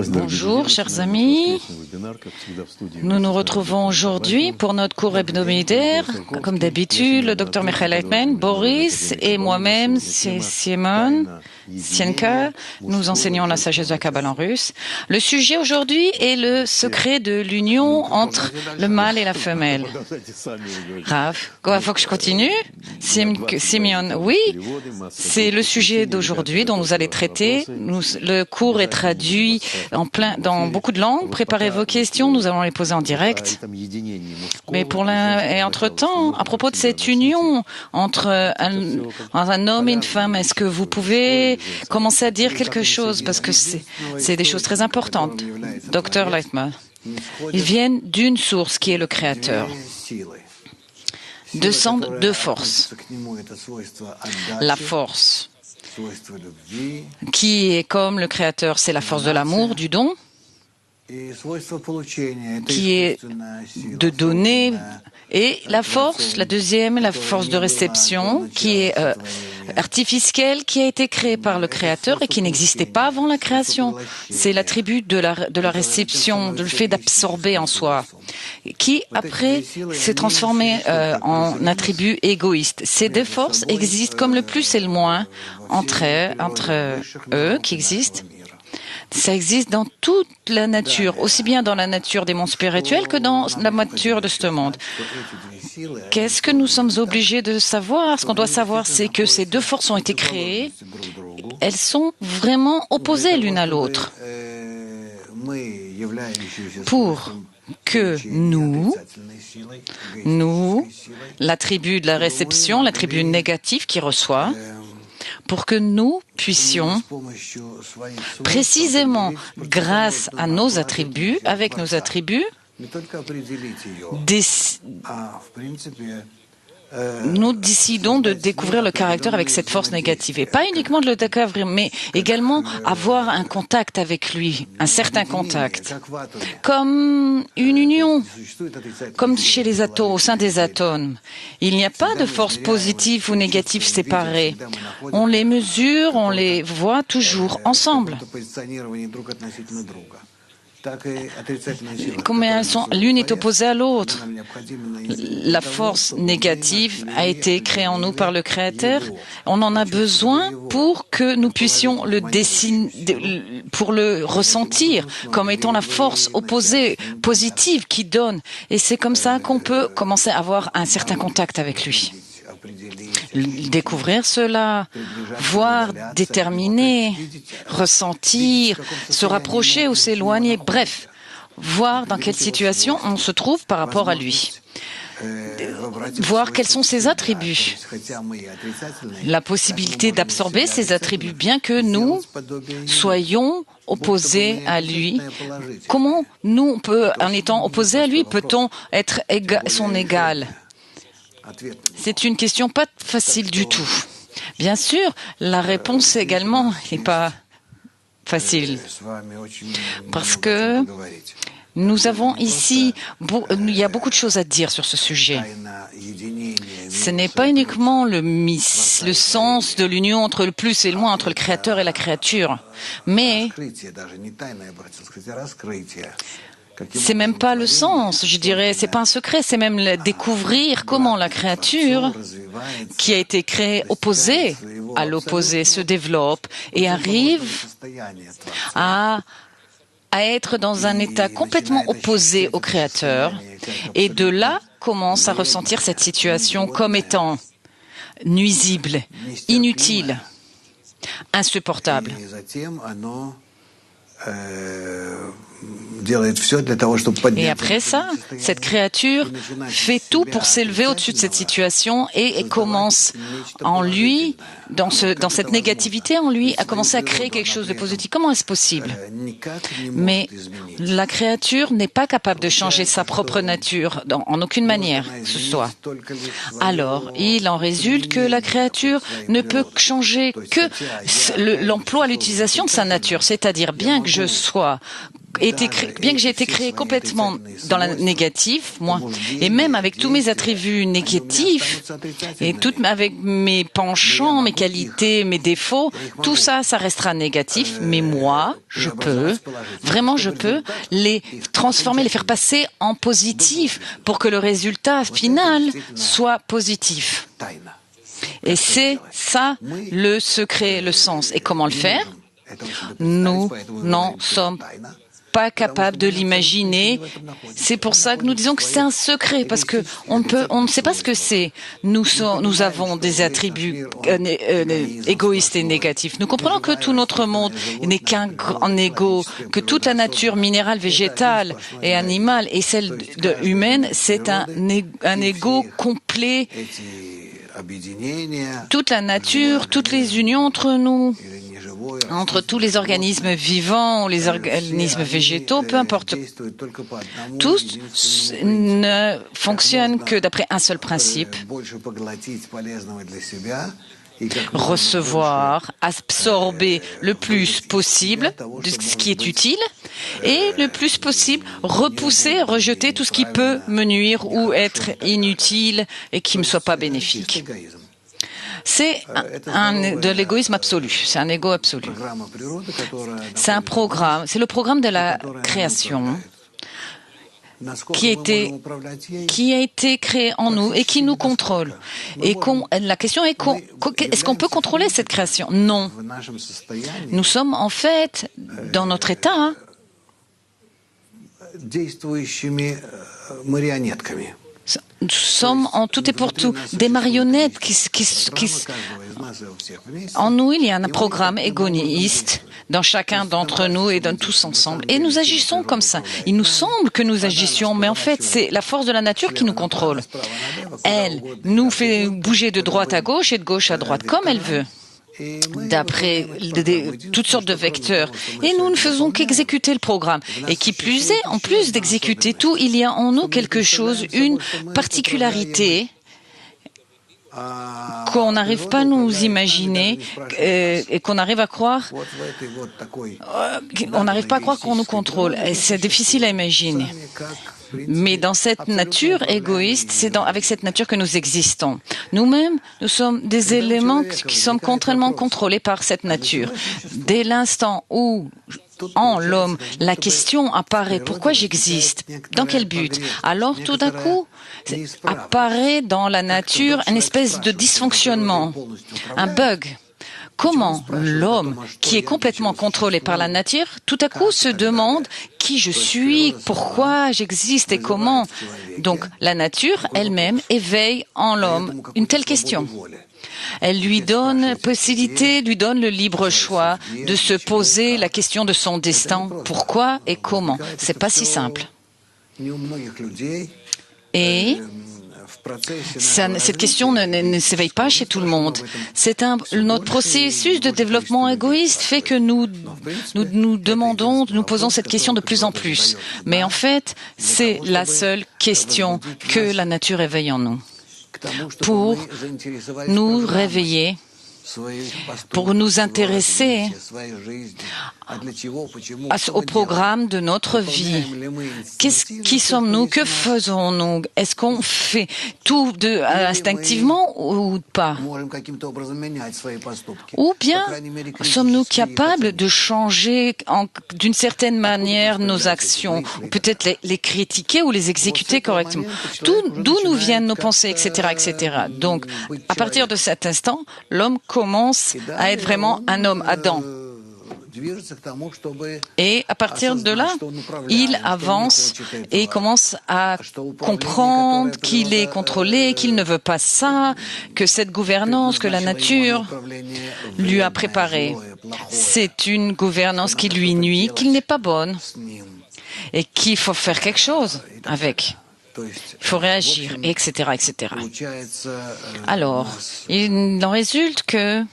Bonjour, chers amis. Nous nous retrouvons aujourd'hui pour notre cours hebdomadaire. Comme d'habitude, le Dr Michael Leitman, Boris et moi-même, c'est Simon Sienka. Nous enseignons la sagesse de la Kabbale en russe. Le sujet aujourd'hui est le secret de l'union entre le mâle et la femelle. Rav, faut que je continue? Simeon, oui, c'est le sujet d'aujourd'hui dont nous allons traiter. Le cours est traduit dans beaucoup de langues. Préparez vos questions, nous allons les poser en direct. Mais entre-temps, à propos de cette union entre un homme et une femme, est-ce que vous pouvez commencer à dire quelque chose? Parce que c'est des choses très importantes. Dr Leitman, ils viennent d'une source qui est le Créateur. Descendent de force. La force qui est comme le Créateur, c'est la force de l'amour, du don, qui est de donner, et la force, la deuxième, la force de réception, qui est artificielle, qui a été créée par le Créateur et qui n'existait pas avant la création. C'est l'attribut de la réception, de le fait d'absorber en soi, qui après s'est transformé en attribut égoïste. Ces deux forces existent comme le plus et le moins entre eux qui existent. Ça existe dans toute la nature, aussi bien dans la nature des mondes spirituels que dans la nature de ce monde. Qu'est-ce que nous sommes obligés de savoir? Ce qu'on doit savoir, c'est que ces deux forces ont été créées. Elles sont vraiment opposées l'une à l'autre. Pour que nous, l'attribut de la réception, l'attribut négatif qui reçoit, pour que nous puissions, précisément grâce à nos attributs, avec nos attributs, nous décidons de découvrir le caractère avec cette force négative. Et pas uniquement de le découvrir, mais également avoir un contact avec lui, un certain contact. Comme une union, comme chez les atomes, au sein des atomes. Il n'y a pas de force positive ou négative séparées. On les mesure, on les voit toujours ensemble. Combien elles sont, l'une est opposée à l'autre. La force négative a été créée en nous par le Créateur. On en a besoin pour que nous puissions le dessiner, pour le ressentir comme étant la force opposée, positive, qui donne. Et c'est comme ça qu'on peut commencer à avoir un certain contact avec lui. Découvrir cela, voir, déterminer, ressentir, se rapprocher ou s'éloigner, bref, voir dans quelle situation on se trouve par rapport à lui. Voir quels sont ses attributs, la possibilité d'absorber ses attributs, bien que nous soyons opposés à lui. Comment nous, en étant opposés à lui, peut-on être son égal? C'est une question pas facile du tout. Bien sûr, la réponse également n'est pas facile. Parce que nous avons ici, il y a beaucoup de choses à dire sur ce sujet. Ce n'est pas uniquement le sens de l'union entre le plus et le moins, entre le Créateur et la créature, mais c'est même pas le sens, je dirais, c'est pas un secret, c'est même découvrir comment la créature qui a été créée opposée à l'opposé se développe et arrive à être dans un état complètement opposé au Créateur et de là commence à ressentir cette situation comme étant nuisible, inutile, insupportable. Et après ça, cette créature fait tout pour s'élever au-dessus de cette situation et commence en lui, dans cette négativité en lui, à commencer à créer quelque chose de positif. Comment est-ce possible? Mais la créature n'est pas capable de changer sa propre nature en aucune manière que ce soit. Alors, il en résulte que la créature ne peut changer que l'emploi, l'utilisation de sa nature, c'est-à-dire bien que je sois bien que j'ai été créé complètement dans la négative, moi, et même avec tous mes attributs négatifs, et avec mes penchants, mes qualités, mes défauts, tout ça, ça restera négatif, mais moi, je peux les transformer, les faire passer en positif pour que le résultat final soit positif. Et c'est ça le secret, le sens. Et comment le faire? Nous n'en sommes pas capable de l'imaginer. C'est pour ça que nous disons que c'est un secret, parce que on ne sait pas ce que c'est. Nous avons des attributs égoïstes et négatifs. Nous comprenons que tout notre monde n'est qu'un grand égo, que toute la nature minérale, végétale et animale et celle humaine, c'est un égo complet. Toute la nature, toutes les unions entre nous, entre tous les organismes vivants ou les organismes végétaux, peu importe. Tous ne fonctionnent que d'après un seul principe: recevoir, absorber le plus possible de ce qui est utile et le plus possible repousser, rejeter tout ce qui peut me nuire ou être inutile et qui ne me soit pas bénéfique. C'est de l'égoïsme absolu, c'est un égo absolu. C'est un programme, c'est le programme de la création qui a été créé en nous et qui nous contrôle. Et la question est, est-ce qu'on peut contrôler cette création? Non. Nous sommes en fait, dans notre état, nous sommes en tout et pour tout des marionnettes en nous, il y a un programme égoïste dans chacun d'entre nous et dans tous ensemble. Et nous agissons comme ça. Il nous semble que nous agissions, mais en fait, c'est la force de la nature qui nous contrôle. Elle nous fait bouger de droite à gauche et de gauche à droite, comme elle veut, d'après toutes sortes de vecteurs. Et nous ne faisons qu'exécuter le programme. Et qui plus est, en plus d'exécuter tout, il y a en nous quelque chose, une particularité qu'on n'arrive pas à nous imaginer et qu'on arrive à croire, on n'arrive pas à croire qu'on nous contrôle. Et c'est difficile à imaginer. Mais dans cette nature égoïste, c'est avec cette nature que nous existons. Nous-mêmes, nous sommes des éléments qui sont contrairement contrôlés par cette nature. Dès l'instant où, en l'homme, la question apparaît: pourquoi j'existe? Dans quel but? Alors, tout d'un coup, apparaît dans la nature une espèce de dysfonctionnement, un bug. Comment l'homme, qui est complètement contrôlé par la nature, tout à coup se demande qui je suis, pourquoi j'existe et comment. Donc la nature elle-même éveille en l'homme une telle question. Elle lui donne possibilité, lui donne le libre choix de se poser la question de son destin, pourquoi et comment. C'est pas si simple. Et cette question ne s'éveille pas chez tout le monde. Notre processus de développement égoïste fait que nous posons cette question de plus en plus. Mais en fait, c'est la seule question que la nature éveille en nous. Pour nous réveiller, pour nous intéresser au programme de notre vie. Qui sommes-nous? Que faisons-nous? Est-ce qu'on fait tout instinctivement ou pas? Ou bien sommes-nous capables de changer d'une certaine manière nos actions, ou peut-être les critiquer ou les exécuter correctement? D'où nous viennent nos pensées, etc., etc. Donc, à partir de cet instant, l'homme commence à être vraiment un homme, Adam. Et à partir de là, il avance et commence à comprendre qu'il est contrôlé, qu'il ne veut pas ça, que cette gouvernance que la nature lui a préparée, c'est une gouvernance qui lui nuit, qu'il n'est pas bonne. et qu'il faut faire quelque chose avec. Il faut réagir, etc., etc. Alors, il en résulte que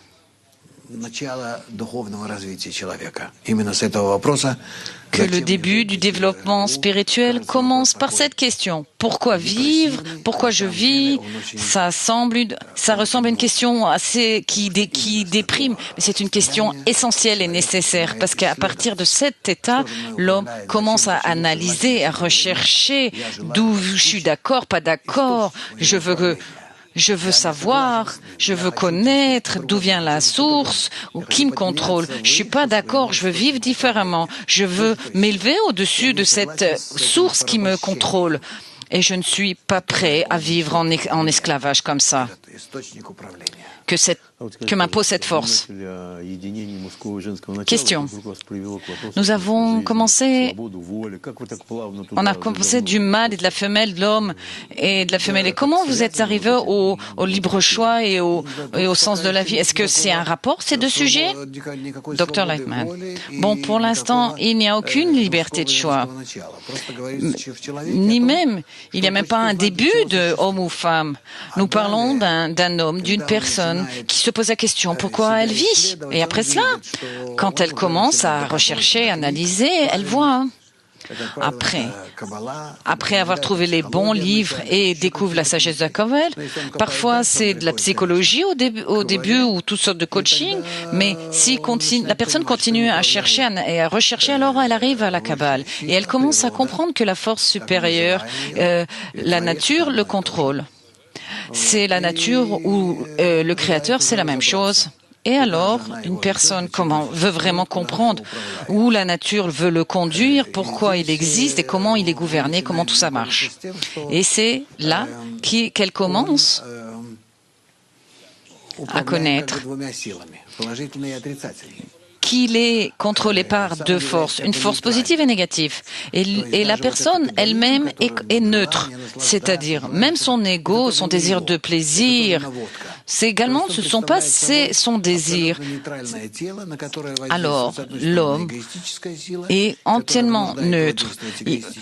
le début du développement spirituel commence par cette question. Pourquoi vivre? Pourquoi je vis? Ça ressemble à une question qui déprime, mais c'est une question essentielle et nécessaire parce qu'à partir de cet état, l'homme commence à analyser, à rechercher d'où je suis d'accord, pas d'accord. Je veux savoir, je veux connaître d'où vient la source ou qui me contrôle. Je suis pas d'accord, je veux vivre différemment. Je veux m'élever au-dessus de cette source qui me contrôle. Et je ne suis pas prêt à vivre en esclavage comme ça. Que m'impose cette force. Question. Nous avons commencé, on a commencé du mâle et de la femelle, de l'homme et de la femelle. Et comment vous êtes arrivé au libre choix et au sens de la vie? Est-ce que c'est un rapport, ces deux sujets? Dr. Lightman. Bon, pour l'instant, il n'y a aucune liberté de choix. Ni même, il n'y a même pas un début de homme ou femme. Nous parlons d'un homme, d'une personne qui se pose la question pourquoi elle vit. Et après cela, quand elle commence à rechercher, analyser, elle voit. Après avoir trouvé les bons livres et découvre la sagesse de la Kabbalah, parfois c'est de la psychologie au début ou toutes sortes de coaching, mais si la personne continue à chercher et à rechercher, alors elle arrive à la Kabbalah et elle commence à comprendre que la force supérieure, la nature, le contrôle. C'est la nature ou le Créateur, c'est la même chose. Et alors, une personne veut vraiment comprendre où la nature veut le conduire, pourquoi il existe et comment il est gouverné, comment tout ça marche. Et c'est là qu'elle commence à connaître qu'il est contrôlé par deux forces, une force positive et négative. Et la personne elle-même est neutre, c'est-à-dire même son ego, son désir de plaisir, ce ne sont pas son désir. Alors, l'homme est entièrement neutre.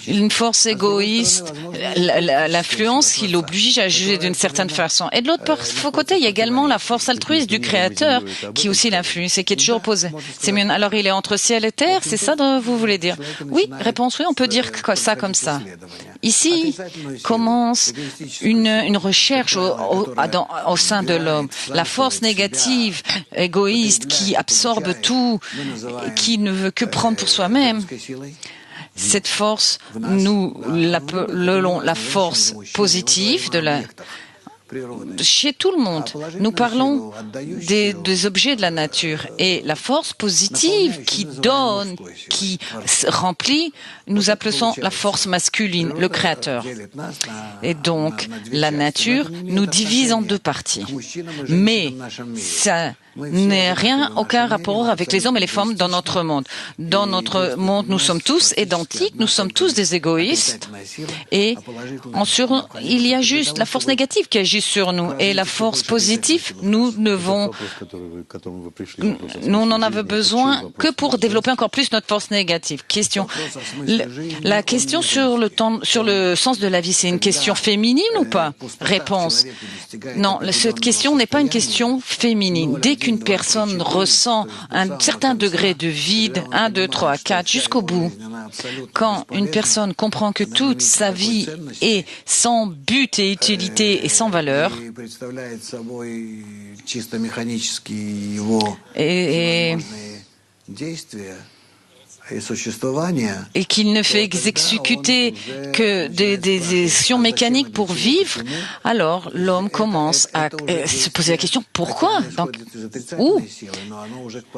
Une force égoïste, l'influence qui l'oblige à juger d'une certaine façon. Et de l'autre côté, il y a également la force altruiste du Créateur qui aussi l'influence et qui est toujours opposée. C'est mieux. Alors, il est entre ciel et terre, c'est ça que vous voulez dire? Oui, réponse oui, on peut dire ça comme ça. Ici commence une recherche au sein de l'homme. La force négative, égoïste, qui absorbe tout, qui ne veut que prendre pour soi-même. Cette force, nous l'appelons la force positive chez tout le monde. Nous parlons des objets de la nature et la force positive qui donne, qui remplit, nous appelons la force masculine, le Créateur. Et donc, la nature nous divise en deux parties. Mais ça n'a aucun rapport avec les hommes et les femmes dans notre monde. Dans notre monde, nous sommes tous identiques, nous sommes tous des égoïstes et il y a juste la force négative qui agit sur nous et la force positive, nous n'en avons besoin que pour développer encore plus notre force négative. Question. La question sur le sens de la vie, c'est une question féminine ou pas? Réponse. Non, cette question n'est pas une question féminine. Dès qu'une personne ressent un certain degré de vide, 1, 2, 3, 4, jusqu'au bout, quand une personne comprend que toute sa vie est sans but et utilité et sans valeur, et qu'il ne fait exécuter que des actions mécaniques pour vivre, alors l'homme commence à se poser la question pourquoi? Donc, où?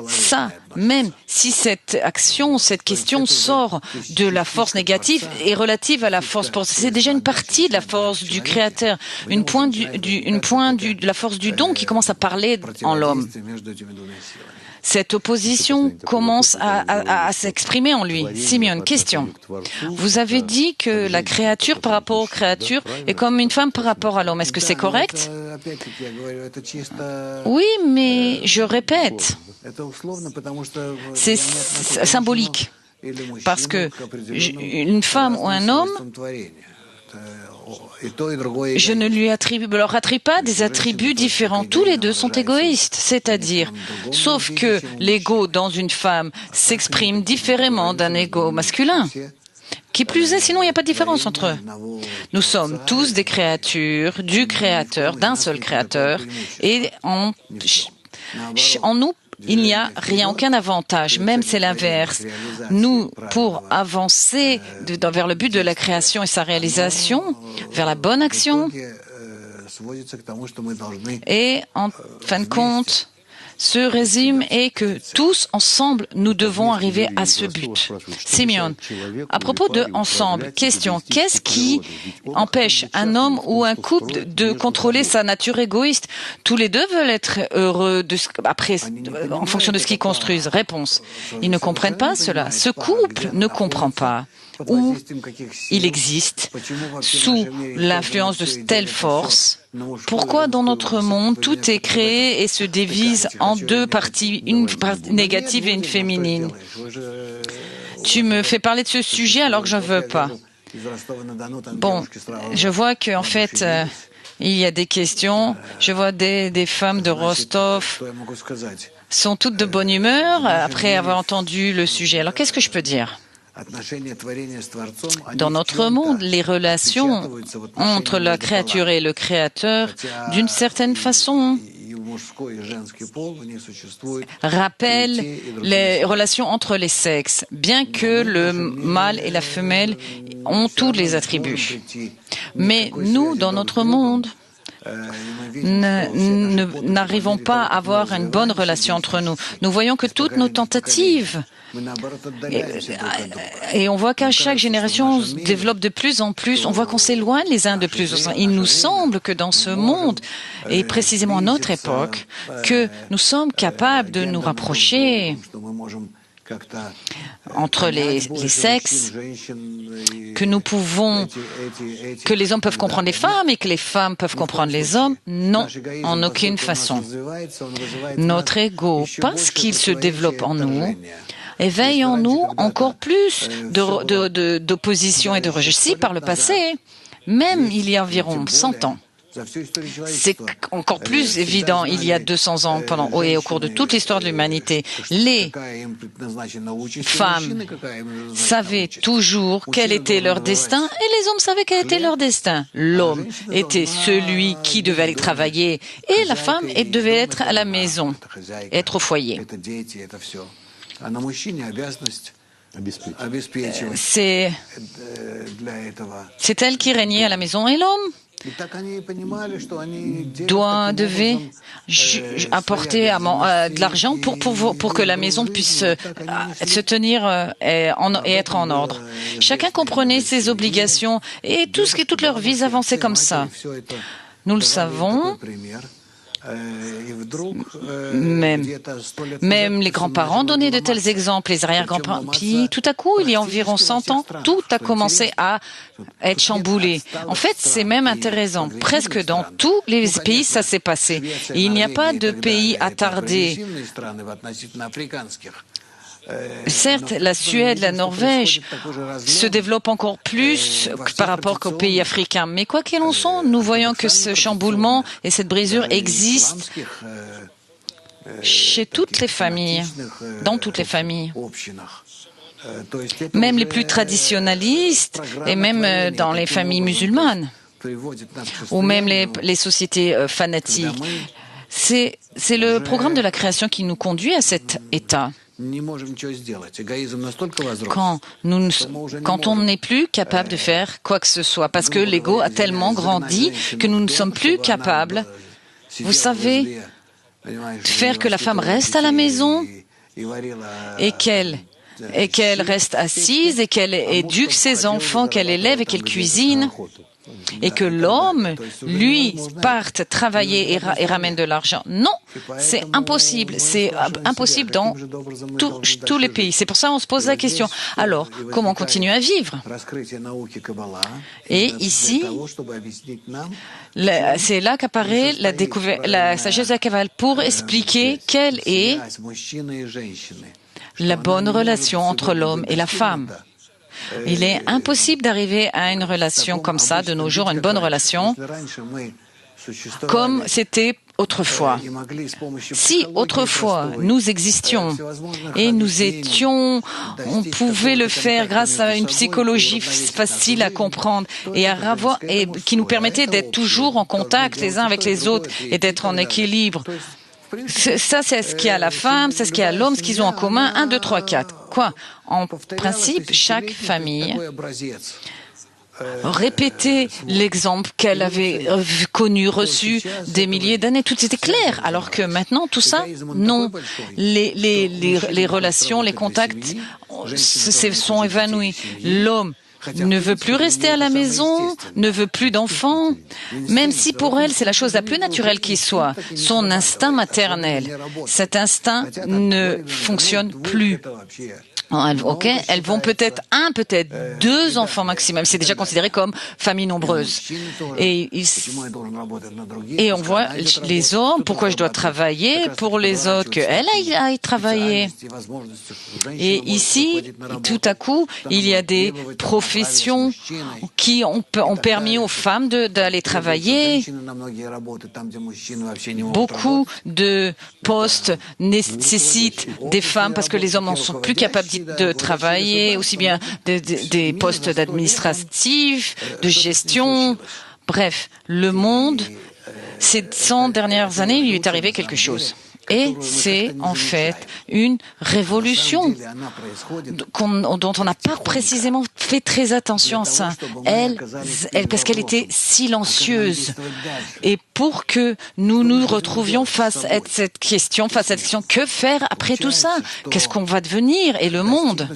Ça, même si cette action, cette question sort de la force négative et relative à la force positive, c'est déjà une partie de la force du Créateur, une pointe de la force du don qui commence à parler en l'homme. Cette opposition commence à s'exprimer en lui. Simeon, question. Vous avez dit que la créature par rapport aux créatures est comme une femme par rapport à l'homme. Est-ce que c'est correct? Oui, mais je répète. C'est symbolique. Parce que une femme ou un homme, je ne leur attribue pas des attributs différents. Tous les deux sont égoïstes, c'est-à-dire, sauf que l'ego dans une femme s'exprime différemment d'un ego masculin. Qui plus est, sinon il n'y a pas de différence entre eux. Nous sommes tous des créatures du Créateur, d'un seul Créateur, et en nous, il n'y a rien, aucun avantage, même c'est l'inverse. Nous, pour avancer vers le but de la création et sa réalisation, vers la bonne action, et en fin de compte, ce résumé est que tous ensemble, nous devons arriver à ce but. Simeon, à propos de ensemble, question, qu'est-ce qui empêche un homme ou un couple de contrôler sa nature égoïste? Tous les deux veulent être heureux en fonction de ce qu'ils construisent. Réponse, ils ne comprennent pas cela. Ce couple ne comprend pas. Ou il existe sous l'influence de telle force. Pourquoi dans notre monde tout est créé et se divise en deux parties, une partie négative et une féminine? Tu me fais parler de ce sujet alors que je ne veux pas. Bon, je vois qu'en fait, il y a des questions. Je vois des femmes de Rostov sont toutes de bonne humeur après avoir entendu le sujet. Alors qu'est-ce que je peux dire? Dans notre monde, les relations entre la créature et le créateur, d'une certaine façon, rappellent les relations entre les sexes, bien que le mâle et la femelle ont tous les attributs. Mais nous, dans notre monde, n'arrivons pas à avoir une bonne relation entre nous. Nous voyons que toutes nos tentatives, et on voit qu'à chaque génération on se développe de plus en plus, on voit qu'on s'éloigne les uns de plus. Il nous semble que dans ce monde, et précisément à notre époque, que nous sommes capables de nous rapprocher entre les sexes, que nous pouvons, que les hommes peuvent comprendre les femmes et que les femmes peuvent comprendre les hommes. Non, en aucune façon. Notre ego, parce qu'il se développe en nous, éveille en nous encore plus d'opposition et de rejet. Si par le passé, même il y a environ 100 ans, c'est encore plus évident il y a 200 ans et au cours de toute l'histoire de l'humanité. Les femmes savaient toujours quel était leur destin et les hommes savaient quel était leur destin. L'homme était celui qui devait aller travailler et la femme devait être à la maison, être au foyer. C'est elle qui régnait à la maison et l'homme devait apporter de l'argent pour que la maison puisse se tenir et être en ordre. Chacun comprenait ses obligations et toute leur vie avançait comme ça. Nous le savons. Même les grands-parents donnaient de tels exemples, les arrière-grands-parents. Puis tout à coup, il y a environ 100 ans, tout a commencé à être chamboulé. En fait, c'est même intéressant. Presque dans tous les pays, ça s'est passé. Et il n'y a pas de pays attardé. Certes, la Suède, la Norvège se développent encore plus par rapport qu'aux pays africains. Mais quoi qu'il en soit, nous voyons que ce chamboulement et cette brisure existent chez toutes les familles, dans toutes les familles. Même les plus traditionnalistes et même dans les familles musulmanes ou même les sociétés fanatiques. C'est le programme de la création qui nous conduit à cet état. Quand on n'est plus capable de faire quoi que ce soit, parce que l'ego a tellement grandi que nous ne sommes plus capables, vous savez, de faire que la femme reste à la maison et qu'elle reste assise et qu'elle éduque ses enfants, qu'elle élève et qu'elle cuisine. Et que l'homme, lui, parte travailler et ramène de l'argent. Non, c'est impossible. C'est impossible dans tous les pays. C'est pour ça qu'on se pose la question. Alors, comment continuer à vivre? Et ici, c'est là qu'apparaît la sagesse de la Kabbale pour expliquer quelle est la bonne relation entre l'homme et la femme. Il est impossible d'arriver à une relation comme ça de nos jours, une bonne relation, comme c'était autrefois. Si autrefois nous existions et on pouvait le faire grâce à une psychologie facile à comprendre et qui nous permettait d'être toujours en contact les uns avec les autres et d'être en équilibre. Ça, c'est ce qu'il y a à la femme, c'est ce qu'il y a à l'homme, ce qu'ils ont en commun. 1, 2, 3, 4. Quoi? En principe, chaque famille répétait l'exemple qu'elle avait connu, reçu des milliers d'années. Tout était clair. Alors que maintenant, tout ça, non. Les relations, les contacts sont évanouis. L'homme ne veut plus rester à la maison, ne veut plus d'enfants, même si pour elle, c'est la chose la plus naturelle qui soit, son instinct maternel. Cet instinct ne fonctionne plus. Ok, elles vont peut-être peut-être 2 enfants maximum. C'est déjà considéré comme famille nombreuse. Et on voit les hommes, pourquoi je dois travailler pour les autres, qu'elle aille travailler. Et ici, tout à coup, il y a des professions qui ont permis aux femmes d'aller travailler. Beaucoup de postes nécessitent des femmes parce que les hommes n'en sont plus capables de travailler, aussi bien des postes d'administratif, de gestion. Bref, le monde, ces 100 dernières années, il lui est arrivé quelque chose. Et c'est en fait une révolution dont on n'a pas précisément fait très attention à ça. Parce qu'elle était silencieuse. Et pour que nous nous retrouvions face à cette question, que faire après tout ça? Qu'est-ce qu'on va devenir? Et le monde?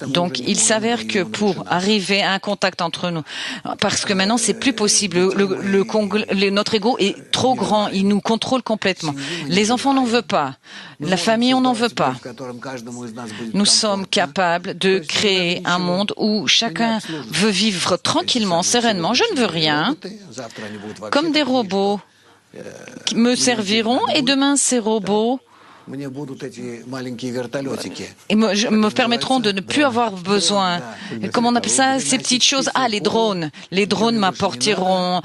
Donc, il s'avère que pour arriver à un contact entre nous, parce que maintenant, c'est plus possible. Notre ego est trop grand. Il nous contrôle complètement. Les enfants n'en veulent pas. La famille, on n'en veut pas. Nous sommes capables de créer un monde où chacun veut vivre tranquillement, sereinement. Je ne veux rien. Comme des robots qui me serviront et demain ces robots me permettront de ne plus avoir besoin. Comment on appelle ça? Ces petites choses. Les drones. Les drones m'apporteront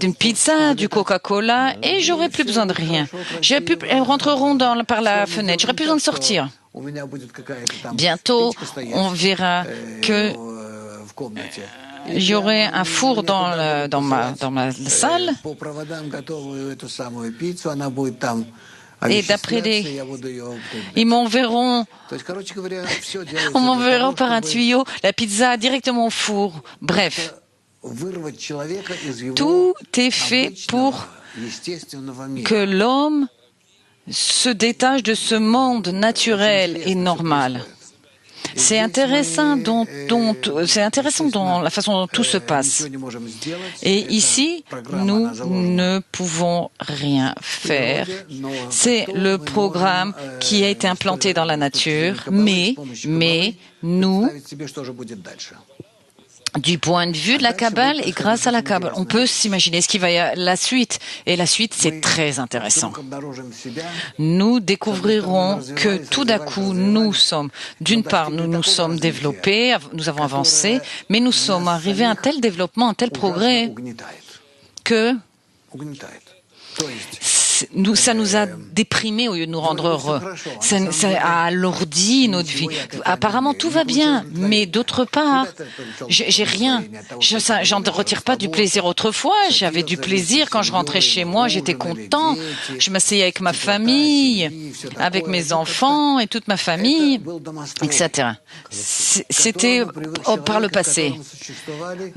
une pizza, du Coca-Cola et j'aurai plus besoin de rien. Elles rentreront par la fenêtre. J'aurai plus besoin de sortir. Bientôt, on verra que j'aurai un four dans ma salle. Et d'après ils m'enverront par un tuyau la pizza directement au four. Bref, tout est fait pour que l'homme se détache de ce monde naturel et normal. C'est intéressant dans la façon dont tout se passe. Et ici, nous ne pouvons rien faire. C'est le programme qui a été implanté dans la nature, mais nous, du point de vue de la Kabbale et grâce à la Kabbale, on peut s'imaginer ce qui va y avoir la suite. Et la suite, c'est très intéressant. Nous découvrirons que tout d'un coup, d'une part, nous nous sommes développés, nous avons avancé, mais nous sommes arrivés à un tel développement, un tel progrès que ça nous a déprimés au lieu de nous rendre heureux. Ça a alourdi notre vie. Apparemment, tout va bien, mais d'autre part, j'ai rien. J'en retire pas du plaisir autrefois. J'avais du plaisir quand je rentrais chez moi, j'étais content. Je m'asseyais avec ma famille, avec mes enfants et toute ma famille, etc. C'était par le passé,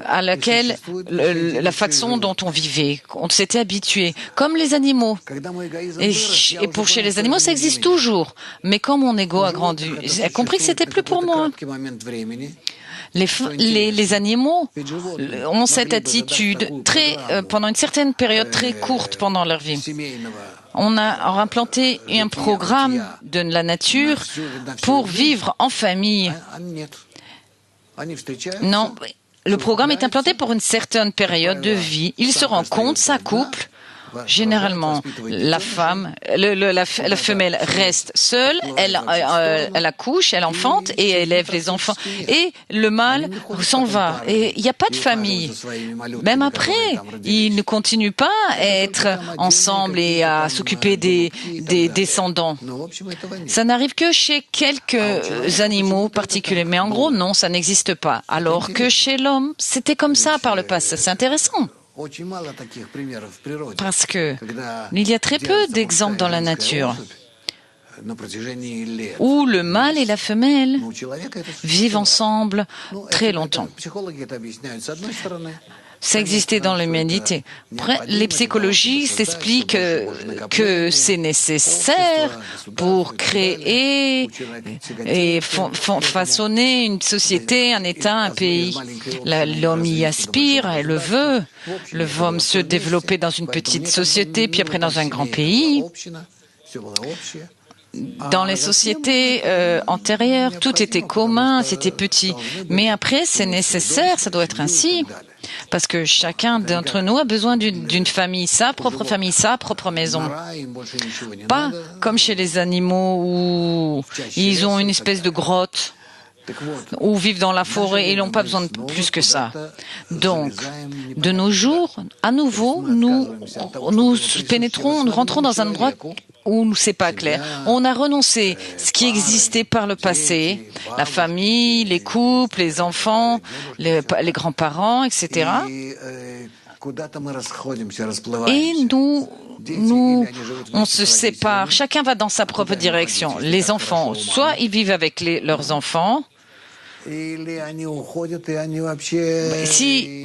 à laquelle la façon dont on vivait, on s'était habitué, comme les animaux. Et chez les animaux, ça existe toujours. Mais quand mon ego a grandi, j'ai compris que c'était plus pour moi. Les animaux ont cette attitude pendant une certaine période très courte pendant leur vie. On a implanté un programme de la nature pour vivre en famille. Non, le programme est implanté pour une certaine période de vie. Ils se rencontrent, s'accouplent. Généralement, la femelle reste seule, elle accouche, elle enfante et élève les enfants. Et le mâle s'en va. Et il n'y a pas de famille. Même après, ils ne continuent pas à être ensemble et à s'occuper des descendants. Ça n'arrive que chez quelques animaux particuliers. Mais en gros, non, ça n'existe pas. Alors que chez l'homme, c'était comme ça par le passé. C'est intéressant. Parce que il y a très peu d'exemples dans la nature où le mâle et la femelle vivent ensemble très longtemps. Ça existait dans l'humanité. Les psychologistes expliquent que c'est nécessaire pour créer et façonner une société, un État, un pays. L'homme y aspire, elle le veut. Le veut se développer dans une petite société, puis après dans un grand pays. Dans les sociétés antérieures, tout était commun, c'était petit. Mais après, c'est nécessaire, ça doit être ainsi. Parce que chacun d'entre nous a besoin d'une famille, sa propre maison. Pas comme chez les animaux où ils ont une espèce de grotte, ou vivent dans la forêt et ils n'ont pas besoin de plus que ça. Donc, de nos jours, à nouveau, nous pénétrons, nous rentrons dans un endroit où c'est pas clair. On a renoncé à ce qui existait par le passé, la famille, les couples, les enfants, les grands-parents, etc. Et on se sépare. Chacun va dans sa propre direction. Les enfants, soit ils vivent avec leurs enfants.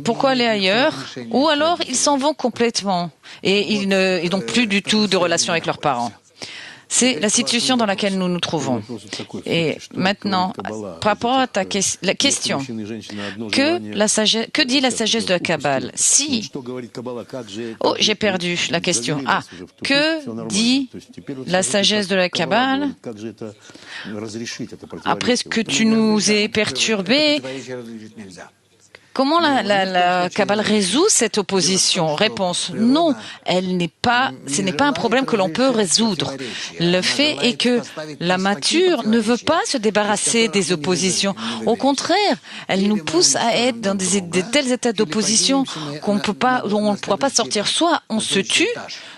Pourquoi aller ailleurs? Ou alors ils s'en vont complètement et ils n'ont plus du tout de relation avec leurs parents. C'est la situation dans laquelle nous nous trouvons. Et maintenant, par rapport à la question, que dit la sagesse de la Kabbale? J'ai perdu la question. Que dit la sagesse de la Kabbale? Après ce que tu nous aies perturbé, comment la Kabbale résout cette opposition? Réponse, non, ce n'est pas un problème que l'on peut résoudre. Le fait est que la nature ne veut pas se débarrasser des oppositions. Au contraire, elle nous pousse à être dans de tels états d'opposition dont on ne pourra pas sortir. Soit on se tue,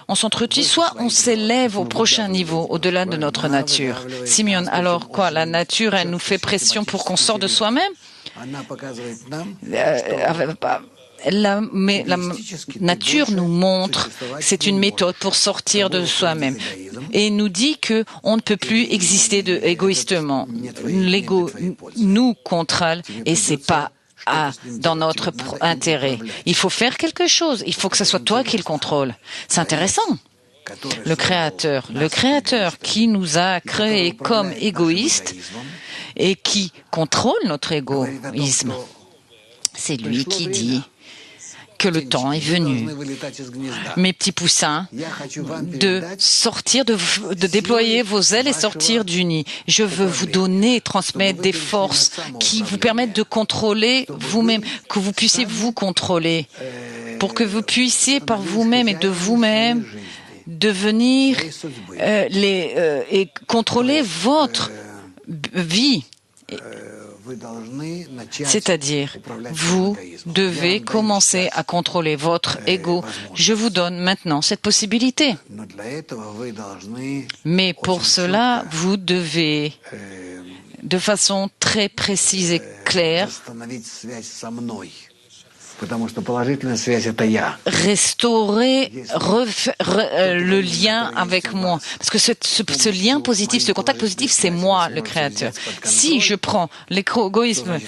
on s'entretue, soit on s'élève au prochain niveau, au-delà de notre nature. Simeon, alors quoi? La nature, elle nous fait pression pour qu'on sorte de soi-même? La nature nous montre que c'est une méthode pour sortir de soi-même et nous dit que on ne peut plus exister égoïstement. L'ego nous contrôle et c'est pas dans notre intérêt. Il faut faire quelque chose. Il faut que ce soit toi qui le contrôle. C'est intéressant. Le Créateur qui nous a créés comme égoïstes et qui contrôle notre égoïsme. C'est lui qui dit que le temps est venu, mes petits poussins, de sortir, de déployer vos ailes et sortir du nid. Je veux vous donner, transmettre des forces qui vous permettent de contrôler vous-même, que vous puissiez vous contrôler, pour que vous puissiez par vous-même et de vous-même devenir et contrôler votre vie. C'est-à-dire, vous devez commencer à contrôler votre ego. Je vous donne maintenant cette possibilité. Mais pour cela, vous devez, de façon très précise et claire, restaurer le lien avec moi. Parce que ce lien positif, ce contact positif, c'est moi, le Créateur. Si je prends l'égoïsme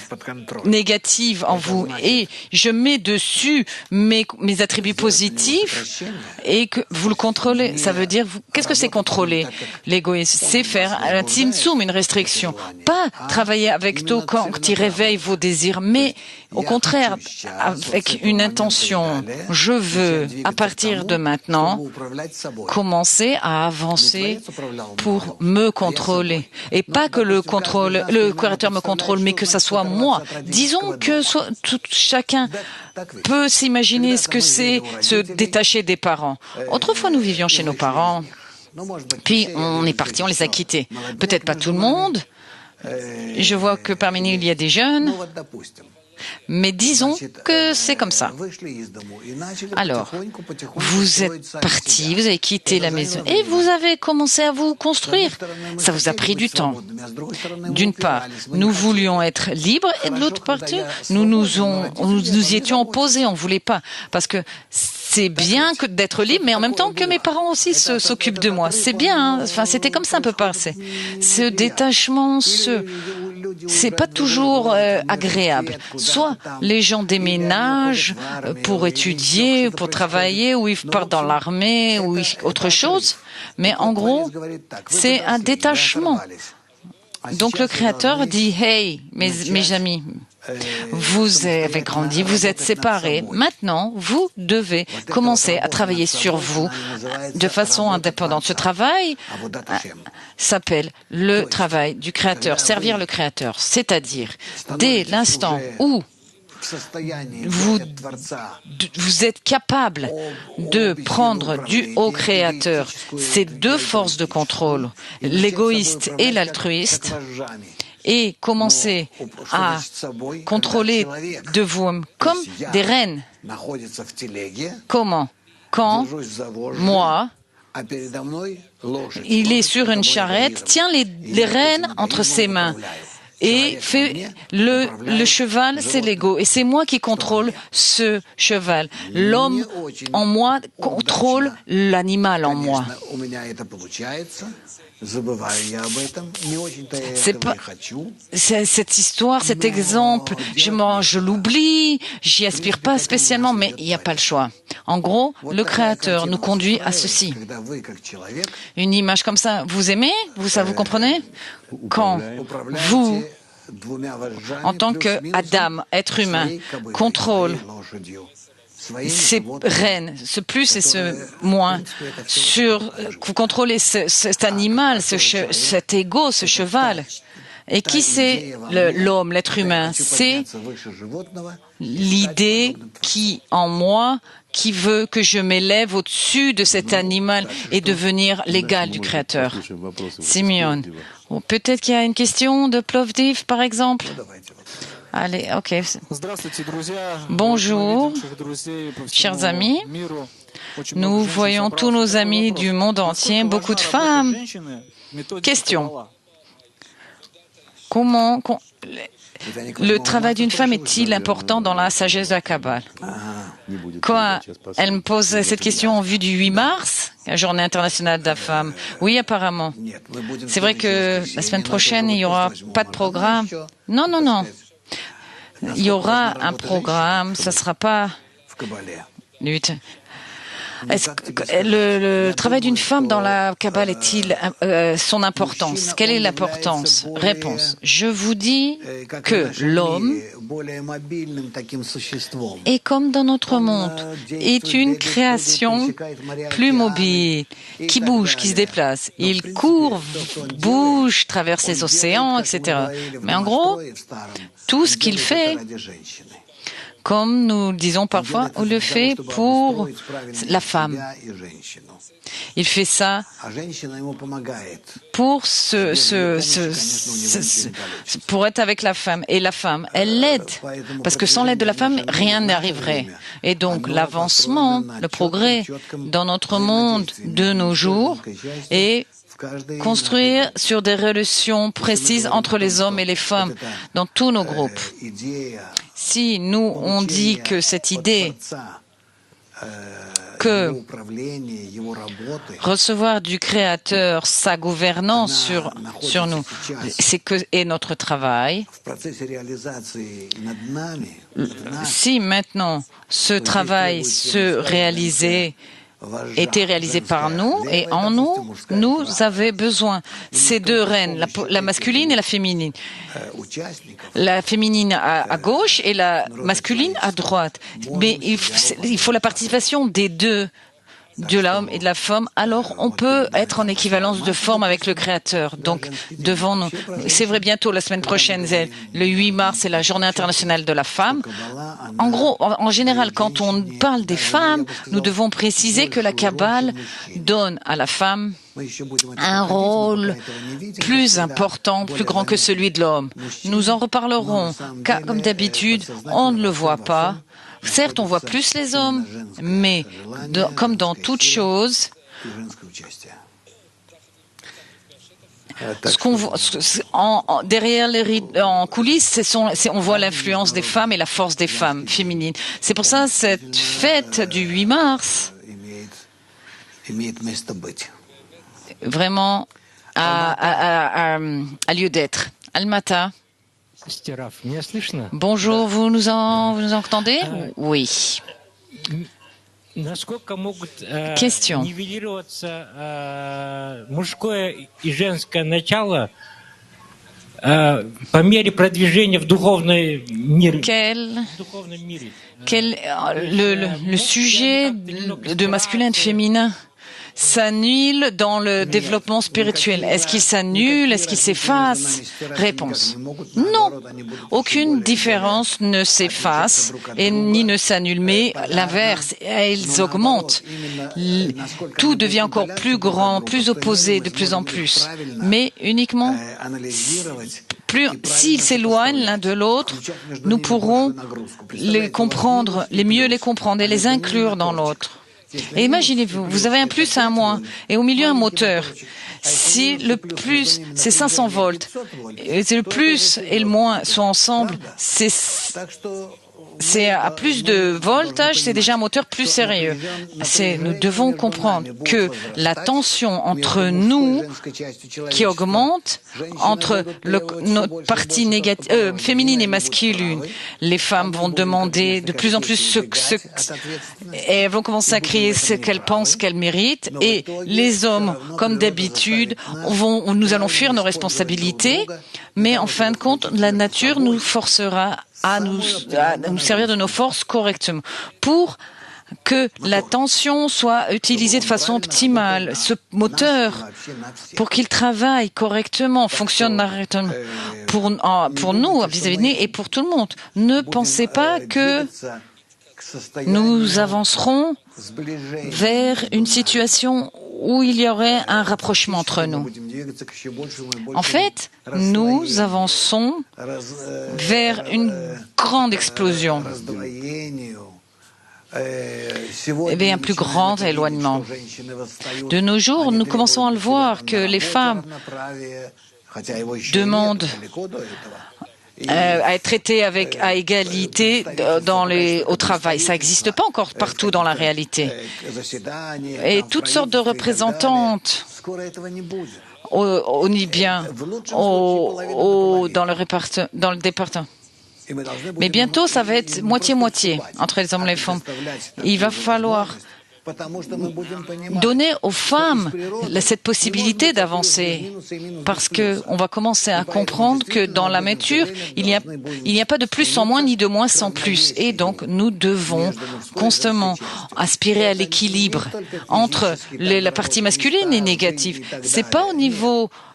négatif en vous et je mets dessus mes attributs positifs et que vous le contrôlez, ça veut dire, qu'est-ce que c'est contrôler l'égoïsme? C'est faire un tzimtzum, une restriction. Pas travailler avec toi quand il réveille vos désirs, mais Au contraire, avec une intention, je veux, à partir de maintenant, commencer à avancer pour me contrôler. Et pas que le créateur me contrôle, mais que ça soit moi. Disons que chacun peut s'imaginer ce que c'est se détacher des parents. Autrefois, nous vivions chez nos parents, puis on est parti, on les a quittés. Peut-être pas tout le monde. Je vois que parmi nous, il y a des jeunes. Mais disons que c'est comme ça. Alors, vous êtes parti, vous avez quitté la maison et vous avez commencé à vous construire. Ça vous a pris du temps. D'une part, nous voulions être libres et de l'autre partie, nous y étions opposés, on ne voulait pas. Parce que c'est bien que d'être libre, mais en même temps que mes parents aussi s'occupent de moi. C'est bien, hein. Enfin, c'était comme ça un peu passé. Ce détachement, c'est pas toujours agréable. Soit les gens déménagent pour étudier, pour travailler, ou ils partent dans l'armée, ou autre chose. Mais en gros, c'est un détachement. Donc le Créateur dit « Hey, mes amis, vous avez grandi, vous êtes séparés. Maintenant, vous devez commencer à travailler sur vous de façon indépendante. » Ce travail s'appelle le travail du Créateur, servir le Créateur. C'est-à-dire, dès l'instant où vous êtes capable de prendre du haut créateur ces deux forces de contrôle, l'égoïste et l'altruiste, et commencer à contrôler de vous comme des reines. Comment? Quand moi, il est sur une charrette, tient les rênes entre ses mains et fait le cheval, c'est l'ego. Et c'est moi qui contrôle ce cheval. L'homme en moi contrôle l'animal en moi. C'est pas cette histoire, cet exemple, je l'oublie, j'y aspire pas spécialement, mais il n'y a pas le choix. En gros, le Créateur nous conduit à ceci. Une image comme ça, vous aimez? Ça vous comprenez? Quand vous, en tant qu'Adam, être humain, contrôle ces rênes, ce plus et ce moins, vous contrôlez cet animal, cet ego, ce cheval. Et qui c'est l'homme, l'être humain? C'est l'idée qui, en moi, qui veut que je m'élève au-dessus de cet animal et devenir l'égal du Créateur. Simeon, peut-être qu'il y a une question de Plovdiv, par exemple? Allez, ok. Bonjour, chers amis. Nous voyons tous nos amis du monde entier, beaucoup de femmes. Question. Comment le travail d'une femme est-il important dans la sagesse de la Kabbale? Quoi? Elle me pose cette question en vue du 8 mars, la journée internationale de la femme. Oui, apparemment. C'est vrai que la semaine prochaine, il n'y aura pas de programme. Non, non, non. Il y aura un programme, ça ne sera pas lutte. Est-ce que le travail d'une femme dans la Kabbale est-il son importance? Quelle est l'importance? Réponse. Je vous dis que l'homme est comme dans notre monde, est une création plus mobile, qui bouge, qui se déplace. Il court, bouge, traverse les océans, etc. Mais en gros, tout ce qu'il fait, comme nous disons parfois, on le fait pour la femme. Il fait ça pour pour être avec la femme. Et la femme, elle l'aide. Parce que sans l'aide de la femme, rien n'arriverait. Et donc, l'avancement, le progrès dans notre monde de nos jours est construire sur des relations précises entre les hommes et les femmes dans tous nos groupes. Si nous, on dit que cette idée que recevoir du Créateur sa gouvernance sur nous, c'est que est notre travail. Si maintenant ce travail se réalisait été réalisé par nous et en nous, nous avons besoin. Ces deux reines, la masculine et la féminine. La féminine à gauche et la masculine à droite. Mais il faut la participation des deux, de l'homme et de la femme, alors on peut être en équivalence de forme avec le Créateur. Donc, devant nous, c'est vrai, bientôt, la semaine prochaine, le 8 mars, c'est la Journée internationale de la femme. En gros, en général, quand on parle des femmes, nous devons préciser que la Kabbale donne à la femme un rôle plus important, plus grand que celui de l'homme. Nous en reparlerons, car comme d'habitude, on ne le voit pas. Certes, on voit plus les hommes, mais comme dans toute chose, ce qu'on voit derrière les rideaux, en coulisses, on voit l'influence des femmes et la force des femmes féminines. C'est pour ça cette fête du 8 mars vraiment a lieu d'être. Almata. Bonjour, vous nous entendez? Oui. Question. Le sujet de masculin et de féminin s'annule dans le développement spirituel. Est-ce qu'il s'annule? Est-ce qu'il s'efface? Réponse. Non. Aucune différence ne s'efface et ni ne s'annule, mais l'inverse, elles augmentent. Tout devient encore plus grand, plus opposé de plus en plus. Mais uniquement s'ils s'éloignent l'un de l'autre, nous pourrons les comprendre, mieux les comprendre et les inclure dans l'autre. Et imaginez-vous, vous avez un plus et un moins, et au milieu un moteur. Si le plus, c'est 500 volts, et le plus et le moins sont ensemble, c'est à plus de voltage, c'est déjà un moteur plus sérieux. Nous devons comprendre que la tension entre nous, qui augmente, entre notre partie féminine et masculine, les femmes vont demander de plus en plus et elles vont commencer à crier ce qu'elles pensent qu'elles méritent, et les hommes, comme d'habitude, nous allons fuir nos responsabilités, mais en fin de compte, la nature nous forcera à nous servir de nos forces correctement pour que la tension soit utilisée de façon optimale, ce moteur, pour qu'il travaille correctement, fonctionne correctement pour nous, vis-à-vis de nous et pour tout le monde. Ne pensez pas que nous avancerons vers une situation où il y aurait un rapprochement entre nous. En fait, nous avançons vers une grande explosion et bien un plus grand éloignement. De nos jours, nous commençons à le voir que les femmes demandent à être traitées à égalité au travail. Ça n'existe pas encore partout dans la réalité. Et toutes sortes de représentantes au Libyen, dans le département. Mais bientôt, ça va être moitié-moitié entre les hommes et les femmes. Il va falloir donner aux femmes cette possibilité d'avancer, parce qu'on va commencer à comprendre que dans la nature, il n'y a pas de plus sans moins ni de moins sans plus. Et donc, nous devons constamment aspirer à l'équilibre entre la partie masculine et négative. C'est pas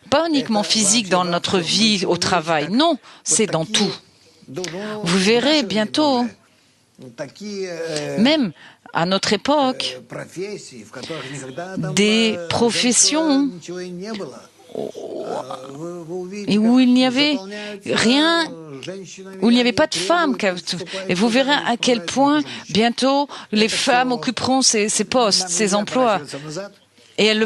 pas uniquement physique dans notre vie au travail. Non, c'est dans tout. Vous verrez bientôt, même à notre époque, des professions et où il n'y avait rien, où il n'y avait pas de femmes. Et vous verrez à quel point bientôt les femmes occuperont ces postes, ces emplois. Et elles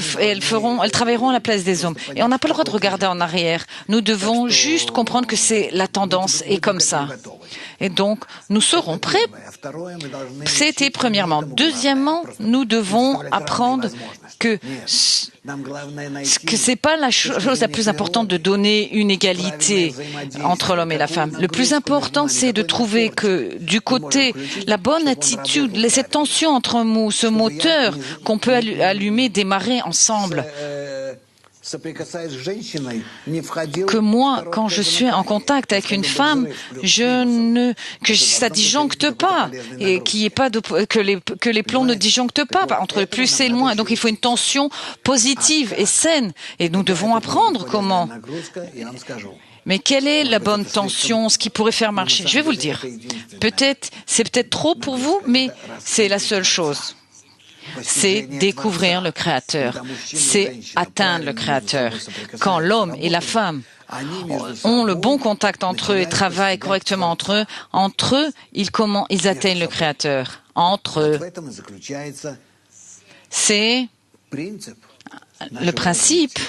travailleront à la place des hommes. Et on n'a pas le droit de regarder en arrière. Nous devons juste comprendre que la tendance est comme ça. Et donc, nous serons prêts. C'était premièrement. Deuxièmement, nous devons apprendre que c'est pas la chose la plus importante de donner une égalité entre l'homme et la femme. Le plus important, c'est de trouver que du côté, la bonne attitude, cette tension entre nous, ce moteur qu'on peut allumer, démarrer ensemble. Que moi, quand je suis en contact avec une femme, que ça disjoncte pas et que les plombs ne disjonctent pas entre le plus et le moins. Donc il faut une tension positive et saine et nous devons apprendre comment. Mais quelle est la bonne tension, ce qui pourrait faire marcher? Je vais vous le dire. C'est peut-être trop pour vous, mais c'est la seule chose. C'est découvrir le Créateur, c'est atteindre le Créateur. Quand l'homme et la femme ont le bon contact entre eux et travaillent correctement entre eux, ils atteignent le Créateur. Entre eux. C'est le principe,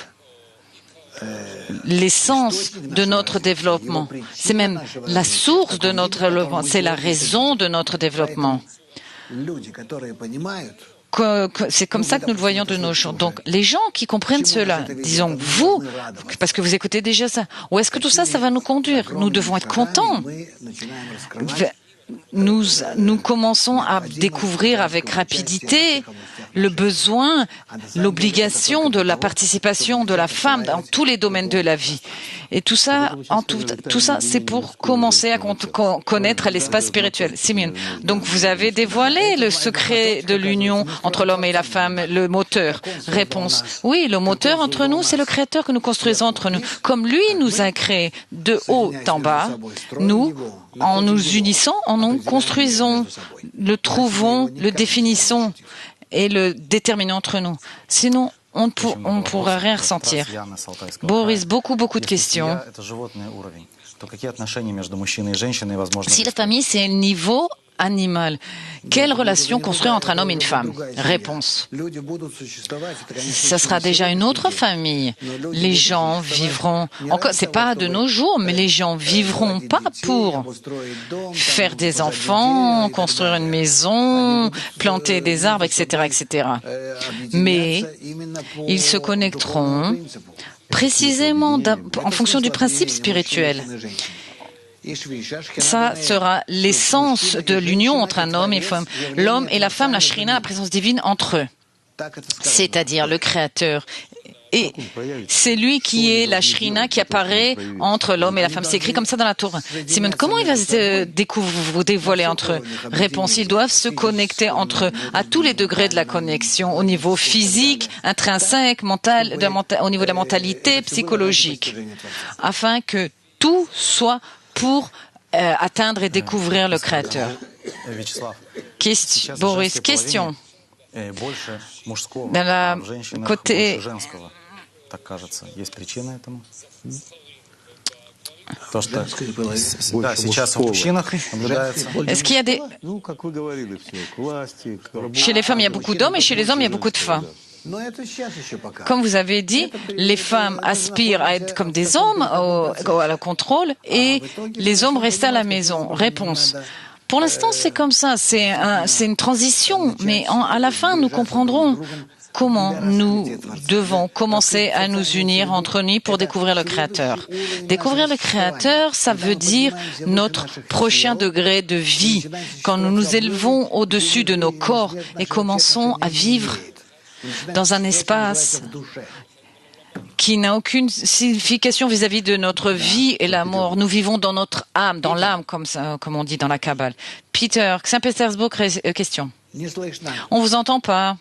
l'essence de notre développement. C'est même la source de notre développement, c'est la raison de notre développement. C'est comme ça que nous le voyons de nos jours. Donc, les gens qui comprennent cela, disons vous, parce que vous écoutez déjà ça, où est-ce que tout ça, ça va nous conduire? Nous devons être contents. Nous commençons à découvrir avec rapidité le besoin, l'obligation de la participation de la femme dans tous les domaines de la vie. Et tout ça, c'est pour commencer à connaître l'espace spirituel. Simeon, donc vous avez dévoilé le secret de l'union entre l'homme et la femme, le moteur. Réponse, oui, le moteur entre nous, c'est le Créateur que nous construisons entre nous. Comme lui nous a créés de haut en bas, nous, en nous unissant, en nous construisons, le trouvons, le définissons et le déterminons entre nous. Sinon, on ne pourra rien ressentir. Boris, beaucoup de questions. Si la famille, c'est un niveau animal, quelle relation construire entre un homme et une femme? Réponse. Ça sera déjà une autre famille. Les gens vivront, encore, c'est pas de nos jours, mais les gens vivront pas pour faire des enfants, construire une maison, planter des arbres, etc. Mais ils se connecteront précisément en fonction du principe spirituel. Ça sera l'essence de l'union entre un homme et une femme. L'homme et la femme, la Shrina, la présence divine entre eux. C'est-à-dire le Créateur. Et c'est lui qui est la Shrina qui apparaît entre l'homme et la femme. C'est écrit comme ça dans la Torah. Simon, comment il va se dévoiler entre eux? Réponse, ils doivent se connecter entre eux à tous les degrés de la connexion, au niveau physique, intrinsèque, mental, au niveau de la mentalité, psychologique, afin que tout soit pour atteindre et découvrir le Créateur. Boris, question. Dans la côté... Est-ce qu'il y a des... Chez les femmes, il y a beaucoup d'hommes et chez les hommes, il y a beaucoup de femmes. Comme vous avez dit, les femmes aspirent à être comme des hommes, à le contrôle, et les hommes restent à la maison. Réponse. Pour l'instant, c'est comme ça, c'est une transition, mais à la fin, nous comprendrons comment nous devons commencer à nous unir entre nous pour découvrir le Créateur. Découvrir le Créateur, ça veut dire notre prochain degré de vie, quand nous nous élevons au-dessus de nos corps et commençons à vivre dans un espace qui n'a aucune signification vis-à-vis de notre vie et la mort. Nous vivons dans notre âme, dans l'âme, comme on dit dans la Kabbale. Peter, Saint-Pétersbourg, question. On vous entend pas.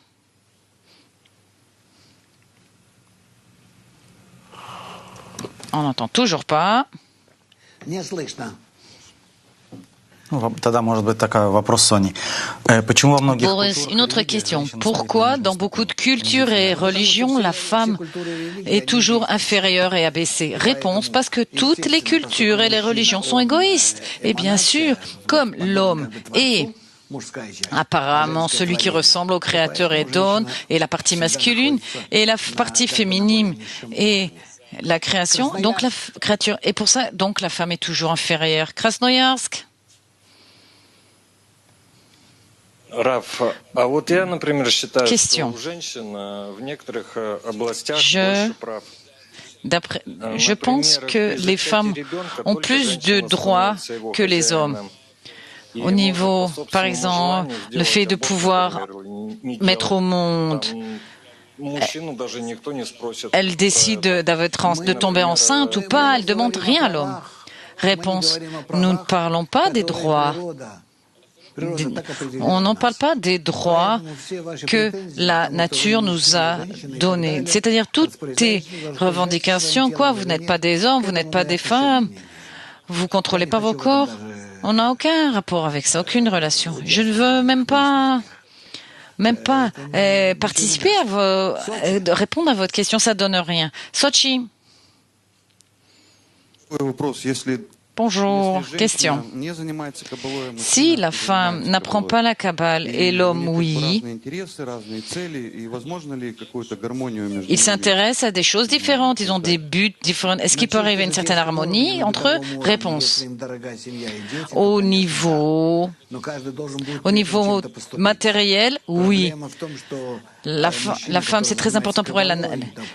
On n'entend toujours pas. Boris, une autre question. Pourquoi, dans beaucoup de cultures et religions, la femme est toujours inférieure et abaissée? Réponse, parce que toutes les cultures et les religions sont égoïstes. Et bien sûr, comme l'homme est apparemment celui qui ressemble au Créateur et donne, et la partie masculine, et la partie féminine, et la création, donc la créature. Et pour ça, donc la femme est toujours inférieure. Krasnoyarsk. Question. Je pense que les femmes ont plus de droits que les hommes. Au niveau, par exemple, le fait de pouvoir mettre au monde, elle décide de tomber enceinte ou pas, elle ne demande rien à l'homme. Réponse, nous ne parlons pas des droits. On n'en parle pas des droits que la nature nous a donnés. C'est-à-dire toutes tes revendications, quoi, vous n'êtes pas des hommes, vous n'êtes pas des femmes, vous contrôlez pas vos corps. On n'a aucun rapport avec ça, aucune relation. Je ne veux même pas participer répondre à votre question, ça donne rien. Sochi. Bonjour, question. Si la femme n'apprend pas la Kabbale et l'homme, oui, ils s'intéressent à des choses différentes, ils ont des buts différents. Est-ce qu'il peut arriver une certaine harmonie entre eux? Réponse. Au niveau matériel, oui. La femme, c'est très important pour elle.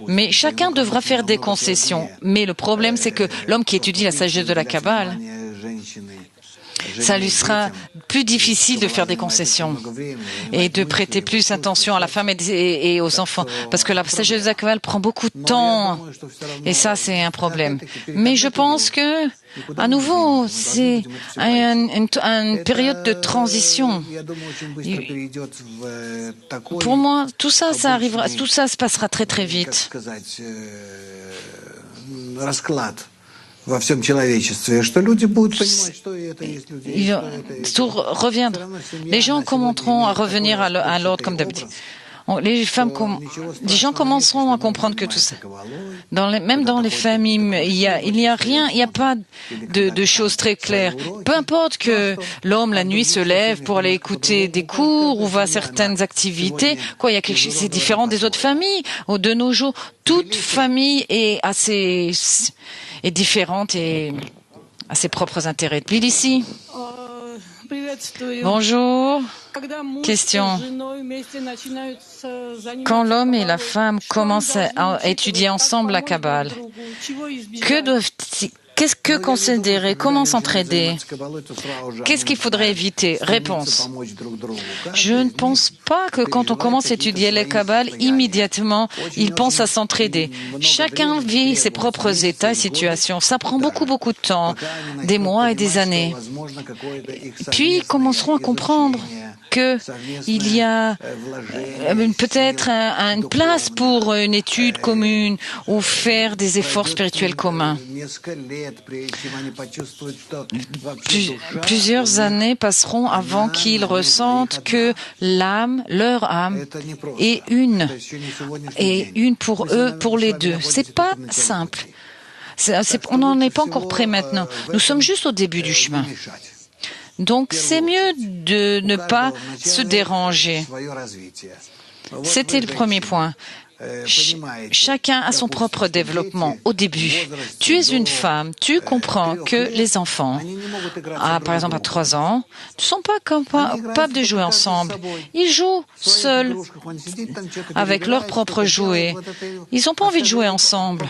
Mais chacun devra faire des concessions. Mais le problème, c'est que l'homme qui étudie la sagesse de la Kabbale, ça lui sera plus difficile de faire des concessions et de prêter plus attention à la femme et aux enfants. Parce que la sagesse de la Kabbale prend beaucoup de temps. Et ça, c'est un problème. Mais je pense que, à nouveau, c'est une période de transition. Pour moi, tout ça se passera très très vite. Tout reviendra. Les gens commenceront à revenir à l'ordre comme d'habitude. Les gens commenceront à comprendre que tout ça. Même dans les familles, il y a rien, il n'y a pas de choses très claires. Peu importe que l'homme la nuit se lève pour aller écouter des cours ou va à certaines activités, il y a quelque chose, c'est différent des autres familles. De nos jours, toute famille est différente et a ses propres intérêts. Tbilissi. Bonjour. Question. Quand l'homme et la femme commencent à étudier ensemble la Kabbale, qu'est-ce que considérer? Comment s'entraider? Qu'est-ce qu'il faudrait éviter? Réponse. Je ne pense pas que quand on commence à étudier les Kabbale, immédiatement, ils pensent à s'entraider. Chacun vit ses propres états et situations. Ça prend beaucoup, beaucoup de temps, des mois et des années. Puis, ils commenceront à comprendre qu'il y a peut-être une place pour une étude commune ou faire des efforts spirituels communs. Plusieurs années passeront avant qu'ils ressentent que leur âme est une pour eux, pour les deux. C'est pas simple. On n'en est pas encore prêt maintenant. Nous sommes juste au début du chemin. Donc, c'est mieux de ne pas se déranger. C'était le premier point. Chacun a son propre développement au début. Tu es une femme, tu comprends que les enfants, par exemple à 3 ans, ne sont pas capables de jouer ensemble. Ils jouent seuls, avec leurs propres jouets. Ils n'ont pas envie de jouer ensemble.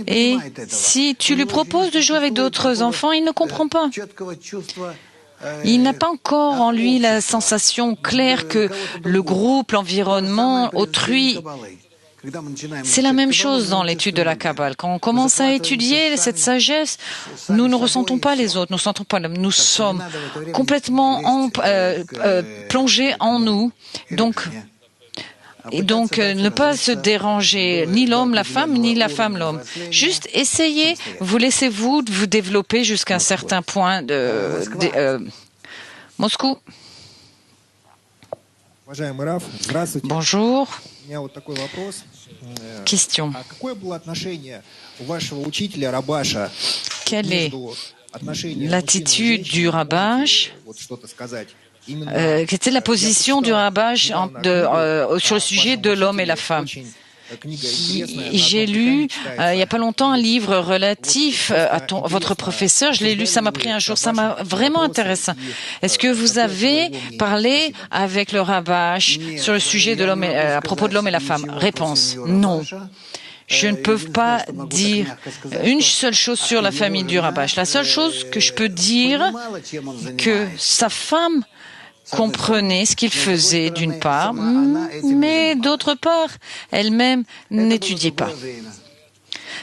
Et si tu lui proposes de jouer avec d'autres enfants, il ne comprend pas. Il n'a pas encore en lui la sensation claire que le groupe, l'environnement, autrui, c'est la même chose dans l'étude de la Kabbale. Quand on commence à étudier cette sagesse, nous ne ressentons pas les autres, nous ne sentons pas l'homme, nous sommes complètement plongés en nous. Donc, ne pas se déranger, ni l'homme, la femme, ni la femme, l'homme. Juste essayez, laissez-vous développer jusqu'à un certain point Moscou. Bonjour. Question. Quelle est l'attitude du Rabbach? Quelle était la position du Rabbach sur le sujet de l'homme et la femme? J'ai lu il n'y a pas longtemps un livre relatif à votre professeur. Je l'ai lu, ça m'a pris un jour, ça m'a vraiment intéressé. Est-ce que vous avez parlé avec le Rabash sur le sujet de l'homme à propos de l'homme et la femme? Réponse, non. Je ne peux pas dire une seule chose sur la famille du Rabash. La seule chose que je peux dire, que sa femme comprenait ce qu'il faisait d'une part, mais d'autre part, elle-même n'étudiait pas.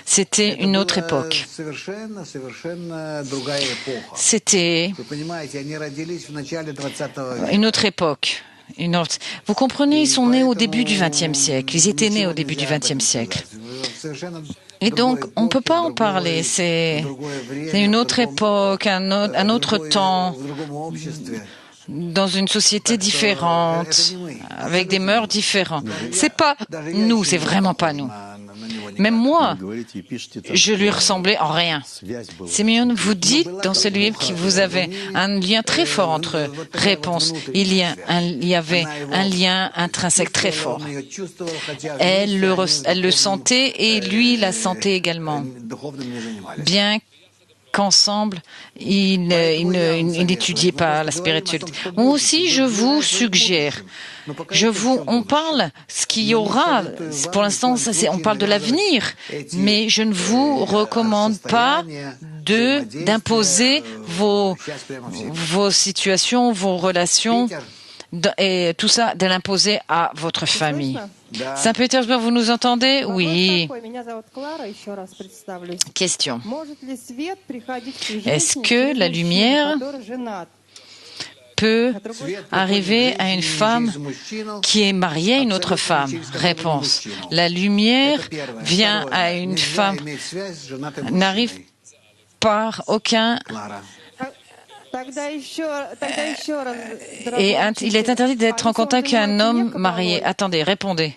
C'était une autre époque. C'était une autre époque. Vous comprenez, ils sont nés au début du XXe siècle. Ils étaient nés au début du XXe siècle. Et donc, on ne peut pas en parler. C'est une autre époque, un autre temps, dans une société différente, avec des mœurs différentes. C'est pas nous, c'est vraiment pas nous. Même moi, je lui ressemblais en rien. Simeon, vous dites dans ce livre que vous avez un lien très fort entre eux. Réponse, il y avait un lien intrinsèque très fort. Elle le sentait et lui la sentait également. Bien qu'ensemble, ils n'étudiaient pas la spiritualité. Moi aussi, je vous suggère, on parle ce qu'il y aura, pour l'instant, on parle de l'avenir, mais je ne vous recommande pas d'imposer vos situations, vos relations, et tout ça, de l'imposer à votre famille. Saint-Pétersbourg, vous nous entendez? Oui. Question. Est-ce que la lumière peut arriver à une femme qui est mariée à une autre femme? Réponse. La lumière vient à une femme, n'arrive par aucun... Et il est interdit d'être en contact avec un homme marié. Attendez, répondez.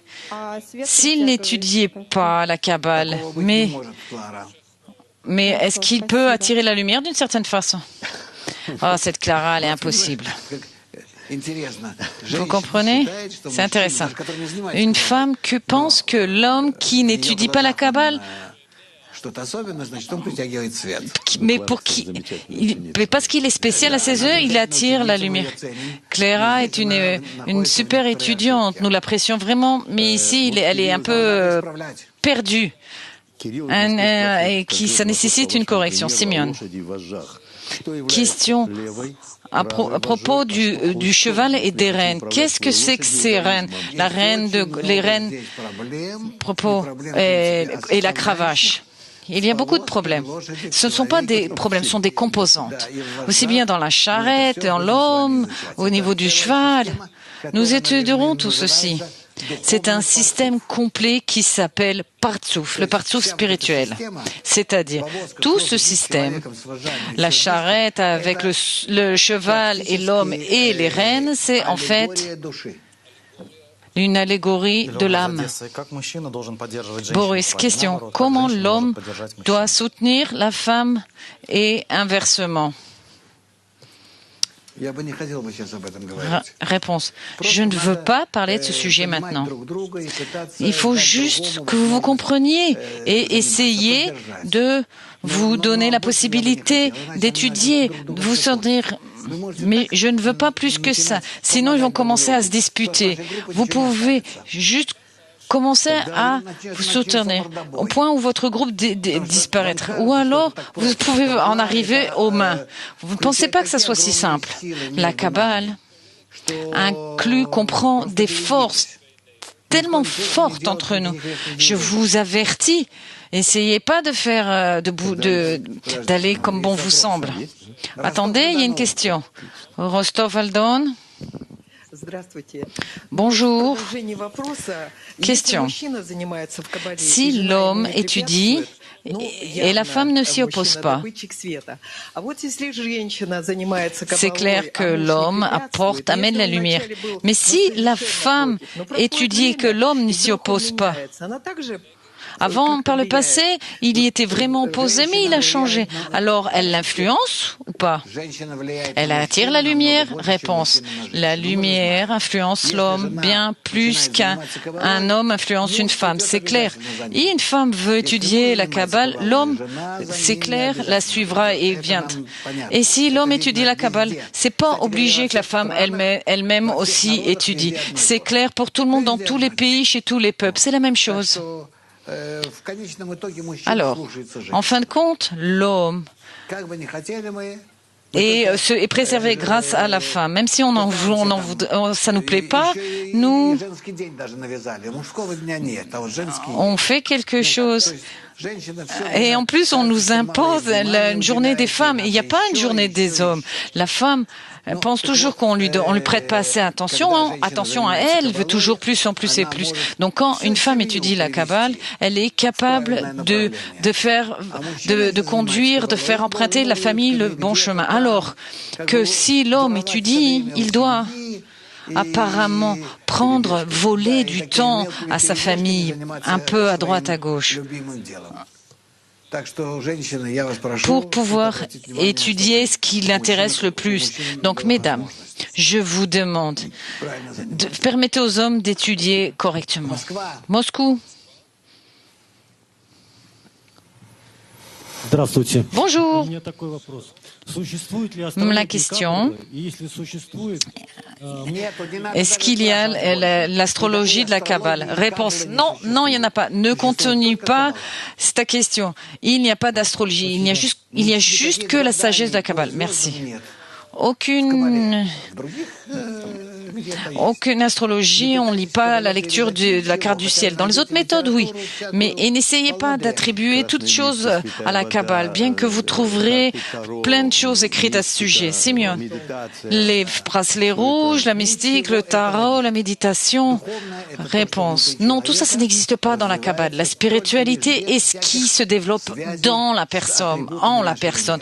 S'il n'étudiait pas la Kabbale, mais est-ce qu'il peut attirer la lumière d'une certaine façon? Oh, cette Clara, elle est impossible. Vous comprenez? C'est intéressant. Une femme qui pense que l'homme qui n'étudie pas la Kabbale, mais parce qu'il est spécial à ses yeux, il attire la lumière. Clara est une super étudiante, nous l'apprécions vraiment, mais ici, elle est un peu perdue. Et ça nécessite une correction. Simeon. Question à propos du cheval et des reines. Qu'est-ce que c'est que ces reines? Les reines, et la cravache. Il y a beaucoup de problèmes. Ce ne sont pas des problèmes, ce sont des composantes. Aussi bien dans la charrette, dans l'homme, au niveau du cheval. Nous étudierons tout ceci. C'est un système complet qui s'appelle Partsouf, le Partsouf spirituel. C'est-à-dire, tout ce système, la charrette avec le cheval et l'homme et les reines, c'est en fait une allégorie de l'âme. Boris, question. Comment l'homme doit soutenir la femme et inversement? Réponse. Je ne veux pas parler de ce sujet maintenant. Il faut juste que vous vous compreniez et essayer de vous donner la possibilité d'étudier, de vous sentir. Mais je ne veux pas plus que ça. Sinon, ils vont commencer à se disputer. Vous pouvez juste commencer à vous soutenir au point où votre groupe disparaîtra. Ou alors, vous pouvez en arriver aux mains. Vous ne pensez pas que ça soit si simple. La Kabbale comprend des forces tellement fortes entre nous. Je vous avertis, essayez pas de faire d'aller comme bon vous semble. Attendez, il y a une question. Rostov Aldon. Bonjour. Question. Si l'homme étudie et la femme ne s'y oppose pas, c'est clair que l'homme amène la lumière. Mais si la femme étudie et que l'homme ne s'y oppose pas, Avant, par le passé, il y était vraiment opposé, mais il a changé. Alors, elle l'influence ou pas? Elle attire la lumière? Réponse. La lumière influence l'homme bien plus qu'un homme influence une femme. C'est clair. Et une femme veut étudier la Kabbale, l'homme, c'est clair, la suivra et vient. Et si l'homme étudie la Kabbale, c'est pas obligé que la femme elle-même aussi étudie. C'est clair pour tout le monde, dans tous les pays, chez tous les peuples. C'est la même chose. Alors, en fin de compte, l'homme est préservé grâce à la femme. Même si ça nous plaît pas, nous, on fait quelque chose. Et en plus, on nous impose une journée des femmes. Il n'y a pas une journée des hommes. La femme pense toujours qu'on lui prête pas assez attention. Attention à elle, veut toujours plus en plus et plus. Donc, quand une femme étudie la Kabbale, elle est capable de conduire, de faire emprunter la famille le bon chemin. Alors que si l'homme étudie, il doit apparemment voler du temps à sa famille, un peu à droite, à gauche, pour pouvoir étudier ce qui l'intéresse le plus. Donc, mesdames, je vous demande, permettez aux hommes d'étudier correctement. Moscou. Bonjour. La question, est-ce qu'il y a l'astrologie de la Kabbale? Réponse, non, il n'y en a pas. Ne continue pas ta question. Il n'y a pas d'astrologie. Il y a juste que la sagesse de la Kabbale. Merci. Aucune astrologie, on ne lit pas la lecture de la carte du ciel. Dans les autres méthodes, oui. Mais n'essayez pas d'attribuer toutes choses à la Kabbale, bien que vous trouverez plein de choses écrites à ce sujet. C'est mieux. Les bracelets rouges, la mystique, le tarot, la méditation. Réponse. Non, tout ça, ça n'existe pas dans la Kabbale. La spiritualité est ce qui se développe dans la personne, en la personne,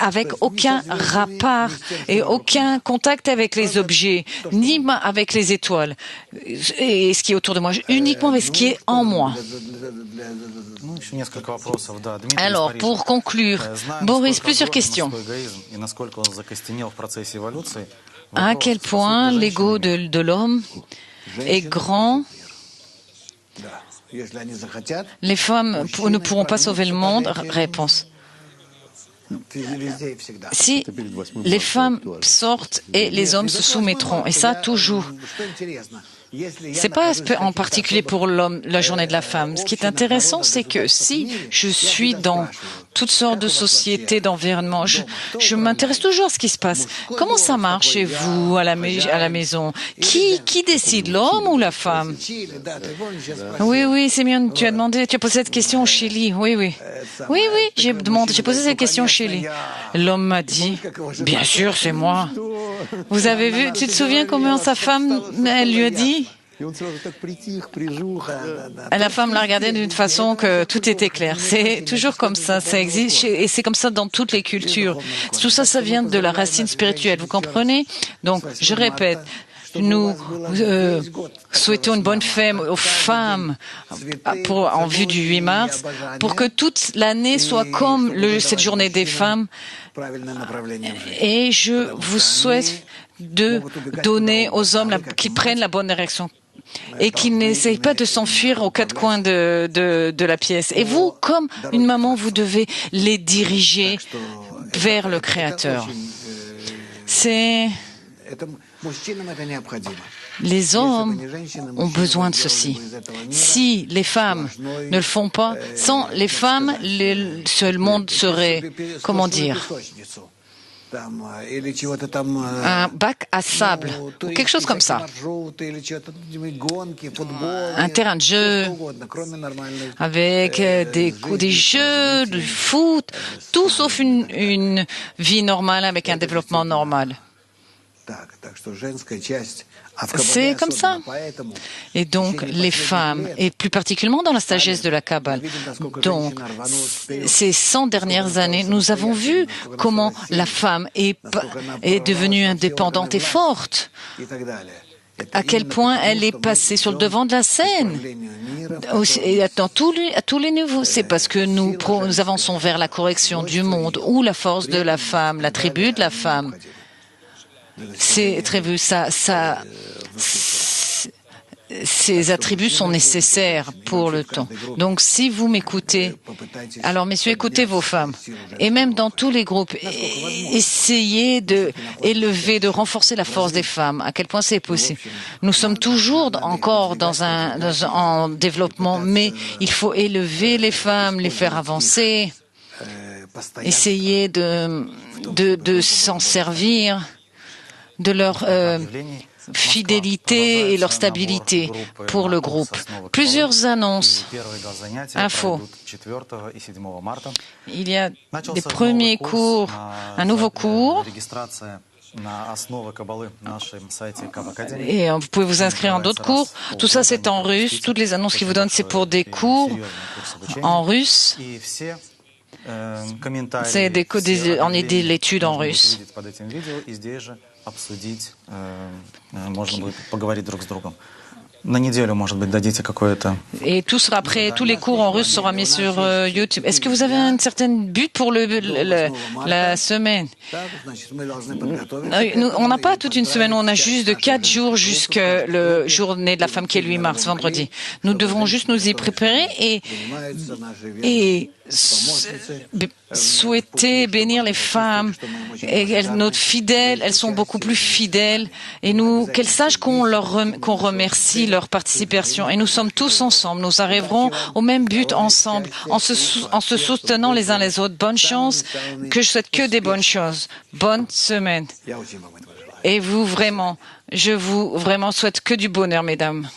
avec aucun rapport et aucun contact avec les objets, ni avec les étoiles et ce qui est autour de moi, uniquement avec ce qui est en moi. Alors, pour conclure, Boris, plusieurs questions. À quel point l'ego de l'homme est grand? Les femmes ne pourront pas sauver le monde? Réponse. Si les femmes sortent et les hommes se soumettront, et ça toujours. C'est pas en particulier pour l'homme, la journée de la femme. Ce qui est intéressant, c'est que si je suis dans toutes sortes de sociétés, d'environnements, je m'intéresse toujours à ce qui se passe. Comment ça marche chez vous, à la maison? Qui décide, l'homme ou la femme? Oui, c'est bien. Tu as posé cette question au Chili. Oui, j'ai posé cette question au Chili. L'homme m'a dit, bien sûr, c'est moi. Vous avez vu, tu te souviens comment sa femme, elle lui a dit? La femme l'a regardé d'une façon que tout était clair. C'est toujours comme ça existe et c'est comme ça dans toutes les cultures. Tout ça, ça vient de la racine spirituelle, vous comprenez? Donc, je répète, nous souhaitons une bonne fête aux femmes en vue du 8 mars, pour que toute l'année soit comme cette journée des femmes. Et je vous souhaite de donner aux hommes qui prennent la bonne direction et qui n'essayent pas de s'enfuir aux quatre coins de la pièce. Et vous, comme une maman, vous devez les diriger vers le Créateur. Les hommes ont besoin de ceci. Si les femmes ne le font pas, sans les femmes, le monde serait, comment dire, un bac à sable, ou quelque chose comme ça. Un terrain de jeu, avec des jeux, du foot, tout sauf une vie normale avec un développement normal. C'est comme ça. Et donc, les femmes, et plus particulièrement dans la sagesse de la Kabbale, donc, ces 100 dernières années, nous avons vu comment la femme est devenue indépendante et forte. à quel point elle est passée sur le devant de la scène, et à tous les niveaux. C'est parce que nous avançons vers la correction du monde, ou la force de la femme, l'attribut de la femme. C'est très vu, ces attributs sont nécessaires pour le temps. Donc, si vous m'écoutez, alors messieurs, écoutez vos femmes. Et même dans tous les groupes, essayez d'élever, de renforcer la force des femmes. À quel point c'est possible. Nous sommes toujours encore en développement, mais il faut élever les femmes, les faire avancer, essayer de s'en servir, de leur fidélité et leur stabilité pour le groupe. Plusieurs annonces, infos. Il y a des premiers cours, un nouveau cours. Et vous pouvez vous inscrire en d'autres cours. Tout ça, c'est en russe. Toutes les annonces qu'ils vous donnent, c'est pour des cours en russe. C'est de l'étude en russe. Et tout sera prêt, tous les cours en russe seront mis sur YouTube. Est-ce que vous avez un certain but pour la semaine? On n'a pas toute une semaine, on a juste de 4 jours jusqu'à la journée de la femme qui est le 8 mars, vendredi. Nous devons juste nous y préparer et souhaiter bénir les femmes, et notre fidèles, elles sont beaucoup plus fidèles, et qu'elles sachent qu'on remercie leur participation, et nous sommes tous ensemble, nous arriverons au même but ensemble, en se soutenant les uns les autres. Bonne chance, que je souhaite que des bonnes choses. Bonne semaine. Et je vous souhaite que du bonheur, mesdames.